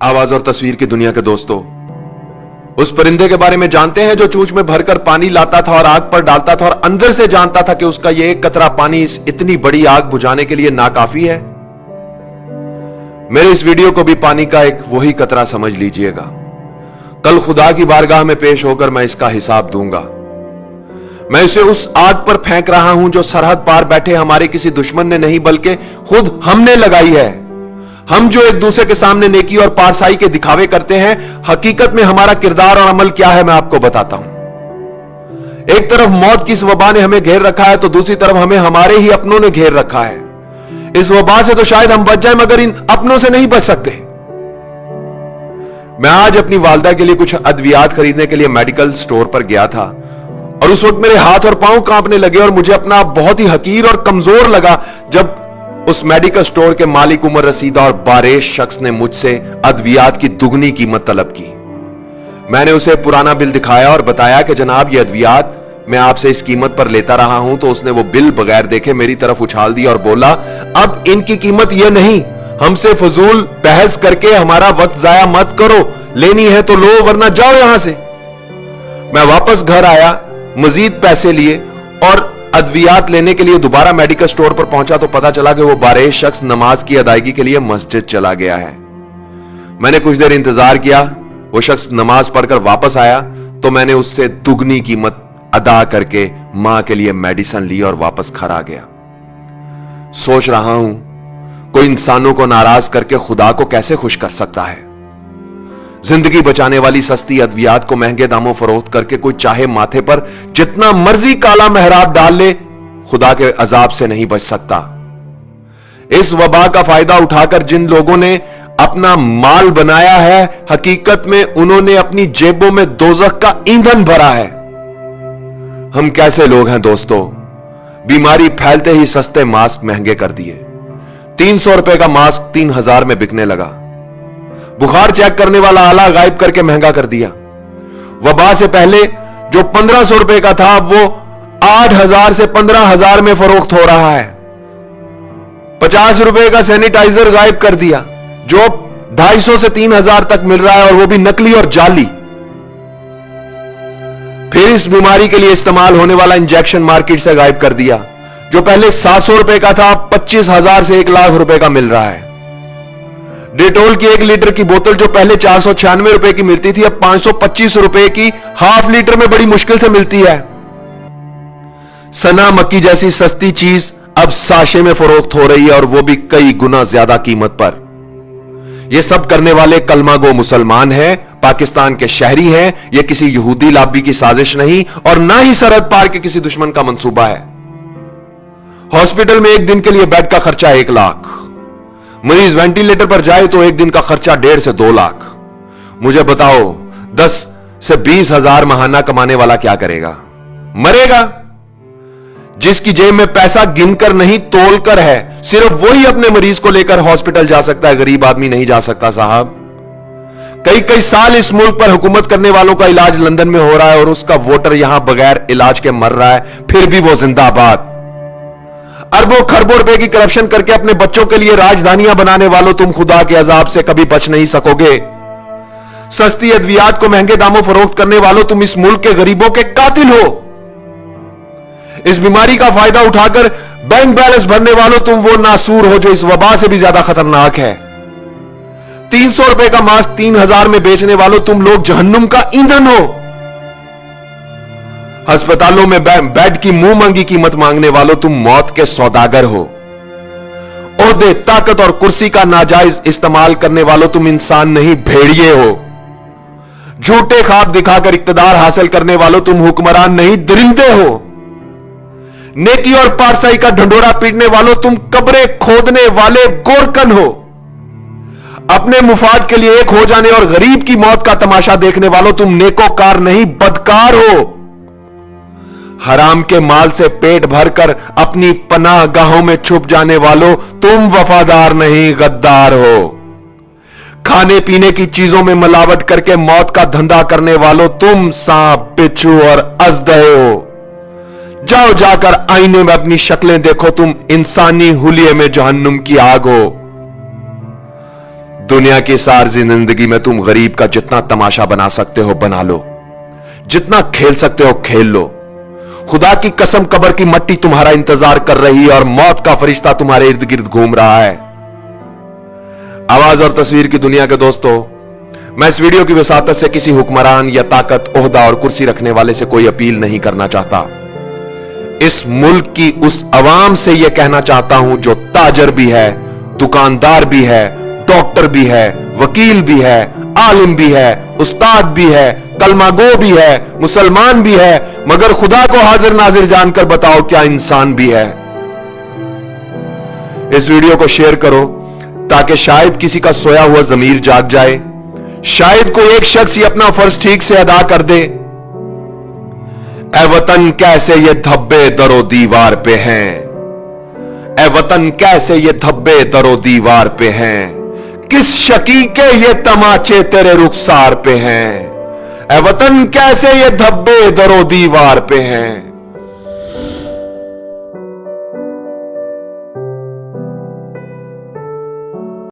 आवाज और तस्वीर की दुनिया के दोस्तों, उस परिंदे के बारे में जानते हैं जो चूंच में भरकर पानी लाता था और आग पर डालता था और अंदर से जानता था कि उसका यह एक कतरा पानी इस इतनी बड़ी आग बुझाने के लिए नाकाफी है। मेरे इस वीडियो को भी पानी का एक वही कतरा समझ लीजिएगा। कल खुदा की बारगाह में पेश होकर मैं इसका हिसाब दूंगा। मैं इसे उस आग पर फेंक रहा हूं जो सरहद पार बैठे हमारे किसी दुश्मन ने नहीं बल्कि खुद हमने लगाई है। हम जो एक दूसरे के सामने नेकी और पारसाई के दिखावे करते हैं, हकीकत में हमारा किरदार और अमल क्या है मैं आपको बताता हूं। एक तरफ मौत की इस वबा ने हमें घेर रखा है तो दूसरी तरफ हमें हमारे ही अपनों ने घेर रखा है। इस वबा से तो शायद हम बच जाएं मगर इन अपनों से नहीं बच सकते। मैं आज अपनी वालदा के लिए कुछ अद्वियात खरीदने के लिए मेडिकल स्टोर पर गया था और उस वक्त मेरे हाथ और पांव कांपने लगे और मुझे अपना बहुत ही हकीर और कमजोर लगा जब उस मेडिकल स्टोर के मालिक उमर रसीदा और बारेश शख्स ने मुझसे अद्वियात की दुगनी कीमत तलब की। मैंने उसे पुराना बिल दिखाया और बताया कि जनाब ये अद्वियात मैं आपसे इस कीमत पर लेता रहा हूं, तो उसने वो बिल बगैर देखे मेरी तरफ उछाल दिया और बोला, अब इनकी कीमत यह नहीं, हमसे फजूल बहस करके हमारा वक्त जाया मत करो, लेनी है तो लो वरना जाओ यहां से। मैं वापस घर आया, मजीद पैसे लिए और अद्वियात लेने के लिए दोबारा मेडिकल स्टोर पर पहुंचा तो पता चला कि वो बारेश शख्स नमाज की अदायगी के लिए मस्जिद चला गया है। मैंने कुछ देर इंतजार किया, वो शख्स नमाज पढ़कर वापस आया तो मैंने उससे दुगनी कीमत अदा करके मां के लिए मेडिसिन ली और वापस घर आ गया। सोच रहा हूं कोई इंसानों को नाराज करके खुदा को कैसे खुश कर सकता है। जिंदगी बचाने वाली सस्ती अद्वियात को महंगे दामों फरोख्त करके कोई चाहे माथे पर जितना मर्जी काला मेहराब डाल ले, खुदा के अजाब से नहीं बच सकता। इस वबा का फायदा उठाकर जिन लोगों ने अपना माल बनाया है, हकीकत में उन्होंने अपनी जेबों में दोजख का ईंधन भरा है। हम कैसे लोग हैं दोस्तों, बीमारी फैलते ही सस्ते मास्क महंगे कर दिए। 300 रुपए का मास्क 3000 में बिकने लगा। बुखार चेक करने वाला आला गायब करके महंगा कर दिया। वबा से पहले जो 1500 रुपए का था वो 8000 से 15000 में फरोख्त हो रहा है। 50 रुपए का सैनिटाइजर गायब कर दिया जो 250 से 3000 तक मिल रहा है और वो भी नकली और जाली। फिर इस बीमारी के लिए इस्तेमाल होने वाला इंजेक्शन मार्केट से गायब कर दिया जो पहले 700 रुपए का था, 25,000 से 1 लाख रुपए का मिल रहा है। डेटोल की 1 लीटर की बोतल जो पहले 496 रुपए की मिलती थी अब 525 रुपए की हाफ लीटर में बड़ी मुश्किल से मिलती है। सना मक्की जैसी सस्ती चीज अब साशे में फरोख्त हो रही है और वो भी कई गुना ज्यादा कीमत पर। ये सब करने वाले कलमा गो मुसलमान हैं, पाकिस्तान के शहरी हैं। ये किसी यहूदी लाबी की साजिश नहीं और ना ही सरहद पार के किसी दुश्मन का मंसूबा है। हॉस्पिटल में एक दिन के लिए बेड का खर्चा 1 लाख, मरीज वेंटिलेटर पर जाए तो एक दिन का खर्चा 1.5 से 2 लाख। मुझे बताओ 10 से 20 हजार महाना कमाने वाला क्या करेगा? मरेगा। जिसकी जेब में पैसा गिनकर नहीं तोलकर है, सिर्फ वही अपने मरीज को लेकर हॉस्पिटल जा सकता है, गरीब आदमी नहीं जा सकता साहब। कई साल इस मुल्क पर हुकूमत करने वालों का इलाज लंदन में हो रहा है और उसका वोटर यहां बगैर इलाज के मर रहा है, फिर भी वो जिंदाबाद। अरबों खरबों रुपए की करप्शन करके अपने बच्चों के लिए राजधानियां बनाने वालों, तुम खुदा के अजाब से कभी बच नहीं सकोगे। सस्ती अद्वियात को महंगे दामों फरोख्त करने वालों, तुम इस मुल्क के गरीबों के कातिल हो। इस बीमारी का फायदा उठाकर बैंक बैलेंस भरने वालों, तुम वो नासूर हो जो इस वबा से भी ज्यादा खतरनाक है। 300 रुपए का मास्क 3000 में बेचने वालों, तुम लोग जहन्नुम का ईंधन हो। अस्पतालों में बेड की मुंह मांगी कीमत मांगने वालों, तुम मौत के सौदागर हो। ओहदे, ताकत और कुर्सी का नाजायज इस्तेमाल करने वालों, तुम इंसान नहीं भेड़िए हो। झूठे ख्वाब दिखाकर इक्तदार हासिल करने वालों, तुम हुक्मरान नहीं दरिंदे हो। नेकी और पारसाई का ढंडोरा पीटने वालों, तुम कब्रें खोदने वाले गोरकन हो। अपने मुफाद के लिए एक हो जाने और गरीब की मौत का तमाशा देखने वालों, तुम नेकोकार नहीं बदकार हो। हराम के माल से पेट भरकर अपनी पनाह गाहों में छुप जाने वालों, तुम वफादार नहीं गद्दार हो। खाने पीने की चीजों में मिलावट करके मौत का धंधा करने वालों, तुम सांप, बिच्छू और अजदहे हो। जाओ जाकर आईने में अपनी शक्लें देखो, तुम इंसानी हुलिये में जहन्नुम की आग हो। दुनिया की सारी जिंदगी में तुम गरीब का जितना तमाशा बना सकते हो बना लो, जितना खेल सकते हो खेल लो। खुदा की कसम कब्र की मट्टी तुम्हारा इंतजार कर रही है और मौत का फरिश्ता तुम्हारे इर्द गिर्द घूम रहा है। आवाज और तस्वीर की दुनिया के दोस्तों, मैं इस वीडियो की वसातत से किसी हुक्मरान या ताकत, ओहदा और कुर्सी रखने वाले से कोई अपील नहीं करना चाहता। इस मुल्क की उस अवाम से यह कहना चाहता हूं जो ताजर भी है, दुकानदार भी है, डॉक्टर भी है, वकील भी है, आलिम भी है, उस्ताद भी है, कलमागो भी है, मुसलमान भी है, मगर खुदा को हाजिर नाजिर जानकर बताओ क्या इंसान भी है। इस वीडियो को शेयर करो ताकि शायद किसी का सोया हुआ जमीर जाग जाए, शायद कोई एक शख्स ही अपना फर्ज ठीक से अदा कर दे। ए वतन कैसे ये धब्बे दरो दीवार पे हैं, ए वतन कैसे ये धब्बे दरो दीवार पे हैं, किस शकी के ये तमाचे तेरे रुखसार पे हैं, ए वतन कैसे ये धब्बे दरो दीवार पे हैं।